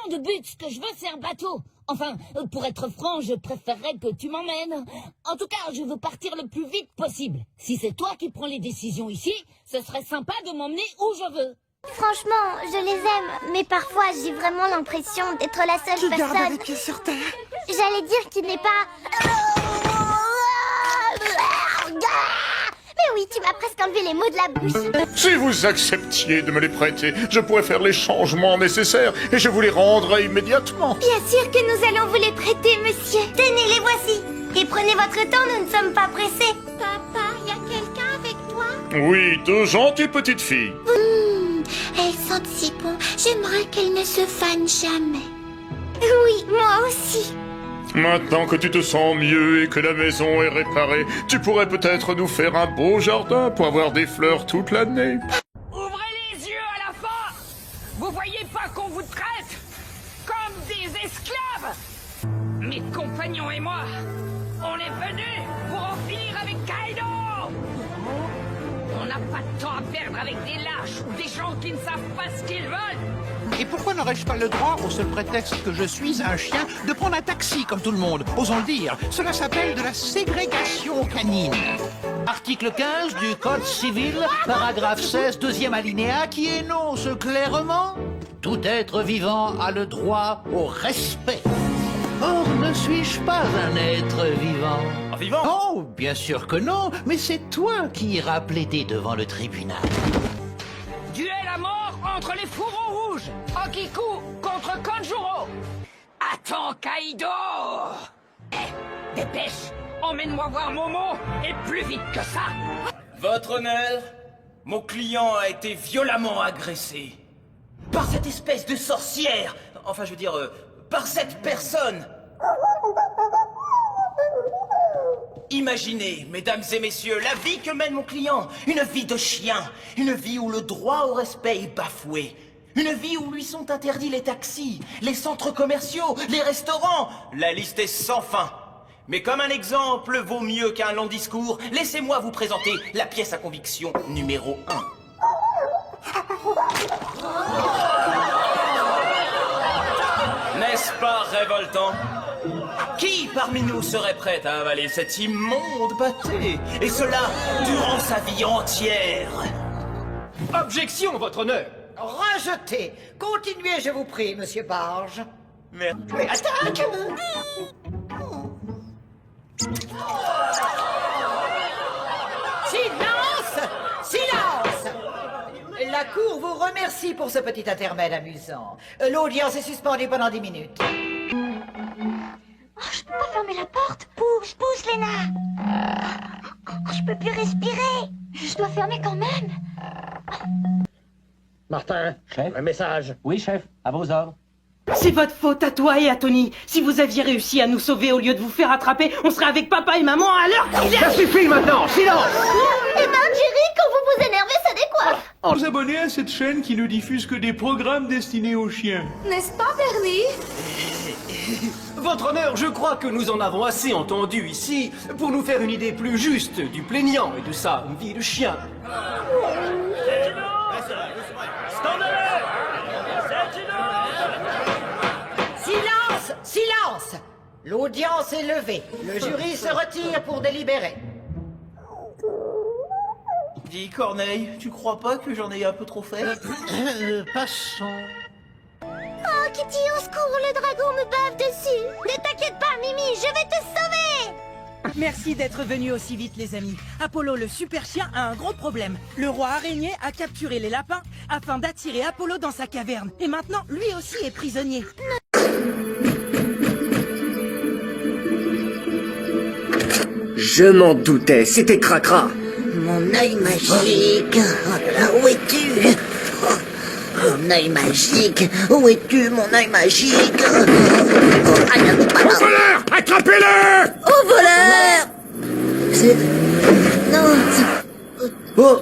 de but, ce que je veux c'est un bateau. Enfin, pour être franc, je préférerais que tu m'emmènes. En tout cas, je veux partir le plus vite possible. Si c'est toi qui prends les décisions ici, ce serait sympa de m'emmener où je veux. Franchement, je les aime, mais parfois j'ai vraiment l'impression d'être la seule personne... Garde les pieds sur terre. J'allais dire qu'il n'est pas... Mais oui, tu m'as presque enlevé les mots de la bouche. Si vous acceptiez de me les prêter, je pourrais faire les changements nécessaires et je vous les rendrai immédiatement. Bien sûr que nous allons vous les prêter, monsieur. Tenez, les voici. Et prenez votre temps, nous ne sommes pas pressés. Papa, y a quelqu'un avec toi? Oui, deux gentilles petites filles. Elles sentent si bon. J'aimerais qu'elles ne se fanent jamais. Oui, moi aussi. Maintenant que tu te sens mieux et que la maison est réparée, tu pourrais peut-être nous faire un beau jardin pour avoir des fleurs toute l'année. Ouvrez les yeux à la fin! Vous voyez pas qu'on vous traite comme des esclaves? Mes compagnons et moi, on est venus pour en finir avec Kaido! On n'a pas de temps à perdre avec des lâches ou des gens qui ne savent pas ce qu'ils veulent! Et pourquoi n'aurais-je pas le droit, au seul prétexte que je suis un chien, de prendre un taxi comme tout le monde? Osons le dire, cela s'appelle de la ségrégation canine. Article 15 du Code civil, paragraphe 16, deuxième alinéa, qui énonce clairement: tout être vivant a le droit au respect. Or, ne suis-je pas un être vivant? Vivant? Oh, bien sûr que non, mais c'est toi qui iras plaider devant le tribunal. Duel à mort entre les fourreaux rouges! Okiku contre Kanjuro! Attends, Kaido! Dépêche! Emmène-moi voir Momo, et plus vite que ça! Votre honneur, mon client a été violemment agressé. Par cette espèce de sorcière! Enfin, je veux dire, par cette personne! Imaginez, mesdames et messieurs, la vie que mène mon client. Une vie de chien. Une vie où le droit au respect est bafoué. Une vie où lui sont interdits les taxis, les centres commerciaux, les restaurants. La liste est sans fin. Mais comme un exemple vaut mieux qu'un long discours, laissez-moi vous présenter la pièce à conviction numéro 1. N'est-ce pas révoltant? Qui parmi nous serait prêt à avaler cet immonde pâté? Et cela durant sa vie entière? Objection, votre honneur! Rejeté. Continuez, je vous prie, monsieur Barge. Mais attaque! Silence! Silence! La cour vous remercie pour ce petit intermède amusant. L'audience est suspendue pendant 10 minutes. Oh, je peux pas fermer la porte. Pousse, pousse, Léna. Oh, je peux plus respirer. Je dois fermer quand même. Martin, Chef? un message. Oui, chef, à vos ordres. C'est votre faute à toi et à Tony. Si vous aviez réussi à nous sauver au lieu de vous faire attraper, on serait avec papa et maman à l'heure qu'il est. Ça suffit maintenant, silence! Eh ben, Jerry, quand vous vous énervez, ça décoiffe. Vous abonnez à cette chaîne qui ne diffuse que des programmes destinés aux chiens. N'est-ce pas, Bernie? Votre honneur, je crois que nous en avons assez entendu ici pour nous faire une idée plus juste du plaignant et de sa vie de chien. Silence! Silence! L'audience est levée. Le jury se retire pour délibérer. dis, Corneille, tu crois pas que j'en ai un peu trop fait? Passons. Oh, Kitty, au secours, le dragon me bave dessus. Ne t'inquiète pas, Mimi, je vais te sauver. Merci d'être venus aussi vite, les amis. Apollo, le super chien, a un gros problème. Le roi araignée a capturé les lapins afin d'attirer Apollo dans sa caverne. Et maintenant, lui aussi est prisonnier. Je m'en doutais, c'était Cracra. Mon œil magique. Où es-tu? Mon œil magique. Où es-tu, mon œil magique? Au voleur! Attrapez-le! Au voleur! C'est... Non, c'est... Oh,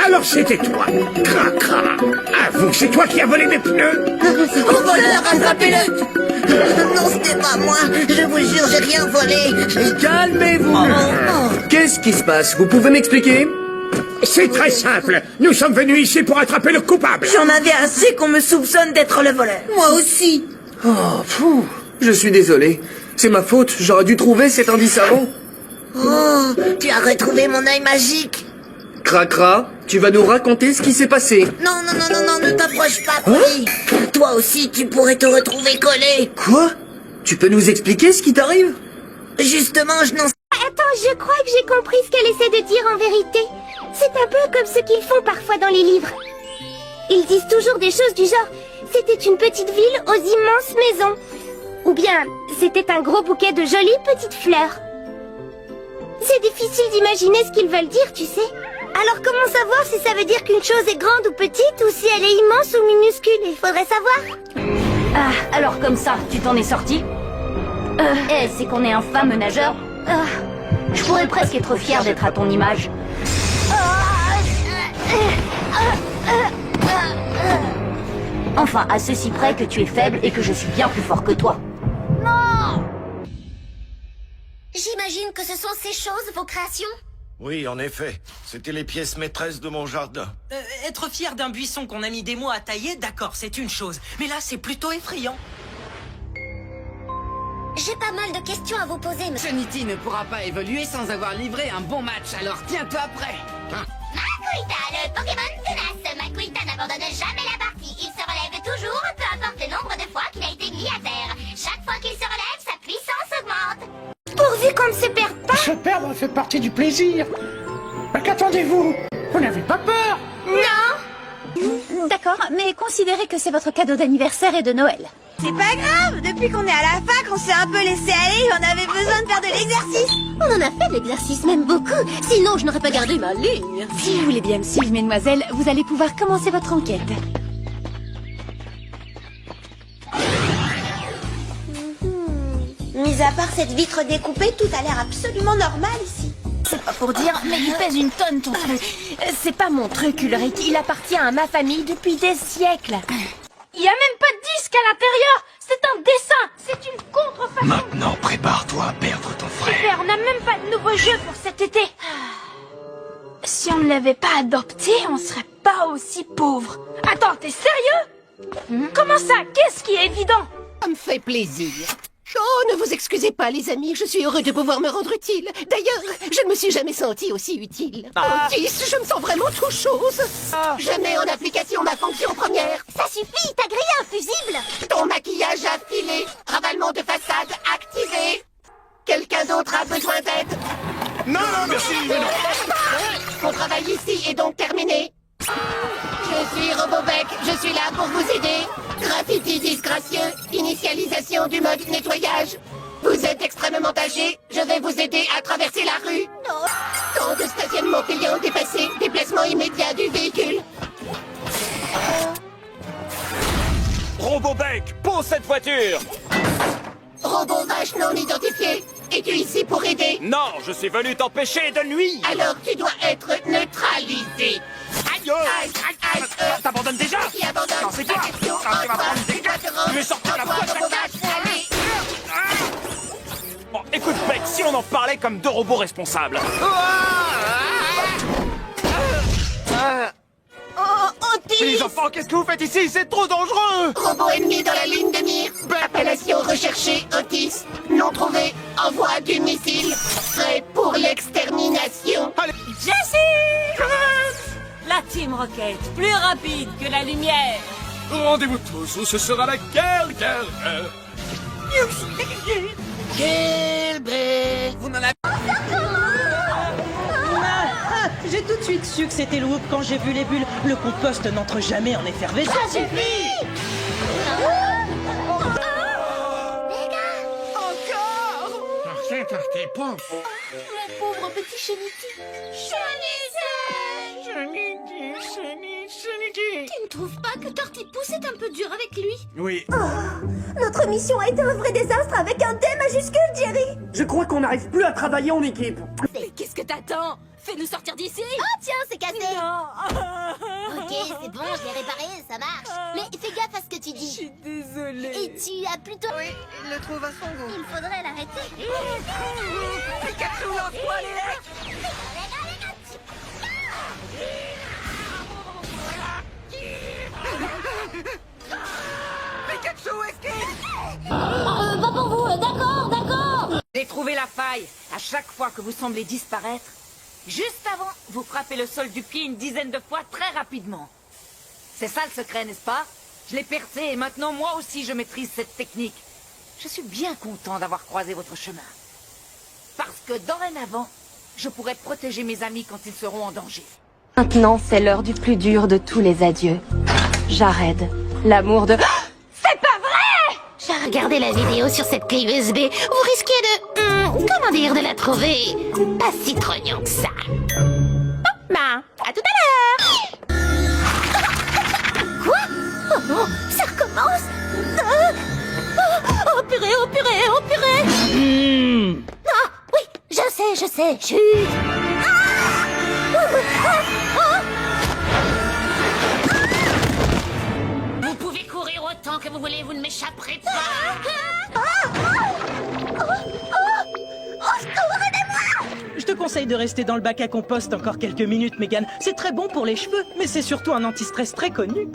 Alors Alors c'était toi, Cracra. Avoue, c'est toi qui as volé mes pneus. Au voleur, attrapez-le. Non, c'était pas moi. Je vous jure, j'ai rien volé. Calmez-vous. Qu'est-ce qui se passe? Vous pouvez m'expliquer? C'est très simple. Nous sommes venus ici pour attraper le coupable. J'en avais assez qu'on me soupçonne d'être le voleur. Moi aussi. Oh, pfou. Je suis désolé. C'est ma faute. J'aurais dû trouver cet indice avant. Oh, tu as retrouvé mon œil magique. Cracra, tu vas nous raconter ce qui s'est passé. Non, non, non, non, non, ne t'approche pas, Polly. Toi aussi, tu pourrais te retrouver collé. Quoi? Tu peux nous expliquer ce qui t'arrive? Justement, je n'en sais... Attends, je crois que j'ai compris ce qu'elle essaie de dire en vérité. C'est un peu comme ce qu'ils font parfois dans les livres. Ils disent toujours des choses du genre « C'était une petite ville aux immenses maisons » ou bien « C'était un gros bouquet de jolies petites fleurs ». C'est difficile d'imaginer ce qu'ils veulent dire, tu sais. Alors comment savoir si ça veut dire qu'une chose est grande ou petite ou si elle est immense ou minuscule? Il faudrait savoir. Ah, alors comme ça, tu t'en es sorti? C'est qu'on est un fameux nageur? Je pourrais presque être fier d'être à ton image. Enfin, à ceci près que tu es faible et que je suis bien plus fort que toi. Non! J'imagine que ce sont ces choses, vos créations? Oui, en effet. C'était les pièces maîtresses de mon jardin. Être fier d'un buisson qu'on a mis des mois à tailler, d'accord, c'est une chose. Mais là, c'est plutôt effrayant. J'ai pas mal de questions à vous poser, monsieur. Trinity ne pourra pas évoluer sans avoir livré un bon match, alors tiens-toi prêt. Makuita, le Pokémon tenace. Makuita n'abandonne jamais la partie. Il se relève toujours, peu importe le nombre de fois qu'il a été mis à terre. Chaque fois qu'il se relève, sa puissance augmente. Pourvu qu'on ne se perde pas. Se perdre fait partie du plaisir. Qu'attendez-vous? Vous n'avez pas peur? Non. D'accord, mais considérez que c'est votre cadeau d'anniversaire et de Noël. C'est pas grave. Depuis qu'on est à la fac, on s'est un peu laissé aller. On avait besoin de faire de l'exercice. On en a fait de l'exercice, même beaucoup. Sinon, je n'aurais pas gardé ma ligne. Si vous voulez bien me suivre, mesdemoiselles, vous allez pouvoir commencer votre enquête. Mis à part cette vitre découpée, tout a l'air absolument normal ici. C'est pas pour dire, mais il pèse une tonne ton truc. C'est pas mon truc, Ulrich. Il appartient à ma famille depuis des siècles. Il y a même pas de disque à l'intérieur. C'est un dessin. C'est une contrefaçon. Maintenant, prépare-toi à perdre ton frère. Super, on n'a même pas de nouveau jeu pour cet été. Si on ne l'avait pas adopté, on serait pas aussi pauvre. Attends, t'es sérieux? Comment ça? Qu'est-ce qui est évident? Ça me fait plaisir. Oh, ne vous excusez pas, les amis, je suis heureux de pouvoir me rendre utile. D'ailleurs, je ne me suis jamais senti aussi utile. Otis, je me sens vraiment tout chose. Je mets en application ma fonction première. Ça suffit, t'as grillé un fusible. Ton maquillage affilé, ravalement de façade activé. Quelqu'un d'autre a besoin d'aide? Non, merci. Mon travail ici est donc terminé. Je suis Robobec, je suis là pour vous aider. Graffiti disgracieux, initialisation du mode nettoyage. Vous êtes extrêmement âgé, je vais vous aider à traverser la rue. Temps de stationnement payant dépassé, déplacement immédiat du véhicule. Robobec, pose cette voiture! Robot vache non identifié, es-tu ici pour aider? Non, je suis venu t'empêcher de nuire! Alors tu dois être neutralisé. Aïe! T'abandonnes déjà? Qui abandonne? Non, c'est toi! Tu vas prendre des gars! Tu es sorti de la boîte! Bon, écoute, Beck, si on en parlait comme deux robots responsables. Oh, Otis! Les enfants, qu'est-ce que vous faites ici? C'est trop dangereux! Robot ennemi dans la ligne de mire. Appellation recherchée, Otis. Non trouvé. Envoi du missile. Prêt pour l'extermination. Jessie! La Team Rocket, plus rapide que la lumière. Rendez-vous tous ou ce sera la guerre. Gilbert! Vous n'en avez... J'ai tout de suite su que c'était le Whoop quand j'ai vu les bulles. Le compost n'entre jamais en effervescence. Ça suffit! T'es pauvre. Mon pauvre petit Chenity. Tu ne trouves pas que Tortipousse est un peu dur avec lui? Oui. Notre mission a été un vrai désastre avec un D majuscule, Jerry. Je crois qu'on n'arrive plus à travailler en équipe. C'est qu'est-ce que t'attends? Fais-nous sortir d'ici! Oh tiens, c'est cassé! Ok, c'est bon, je l'ai réparé, ça marche. Mais fais gaffe à ce que tu dis. Je suis désolée. Et tu as plutôt... Oui, il le trouve à son goût. Il faudrait l'arrêter. Pikachu, lance-toi les lecs! Pikachu, esquive! Pas pour vous, d'accord, d'accord! J'ai trouvé la faille. À chaque fois que vous semblez disparaître, juste avant, vous frappez le sol du pied une dizaine de fois très rapidement. C'est ça le secret, n'est-ce pas? Je l'ai percé et maintenant moi aussi je maîtrise cette technique. Je suis bien content d'avoir croisé votre chemin. Parce que dorénavant, je pourrai protéger mes amis quand ils seront en danger. Maintenant, c'est l'heure du plus dur de tous les adieux. Jared, l'amour de... C'est pas vrai! J'ai regardé la vidéo sur cette clé USB. Vous risquez de... comment dire, de la trouver pas si trognant que ça. Bah, à tout à l'heure! Quoi? Oh non, ça recommence! Oh purée, oh purée, oh purée! Ah, oui, je sais, chut! Vous pouvez courir autant que vous voulez, vous ne m'échapperez pas! Je te conseille de rester dans le bac à compost encore quelques minutes, Megan. C'est très bon pour les cheveux, mais c'est surtout un anti-stress très connu.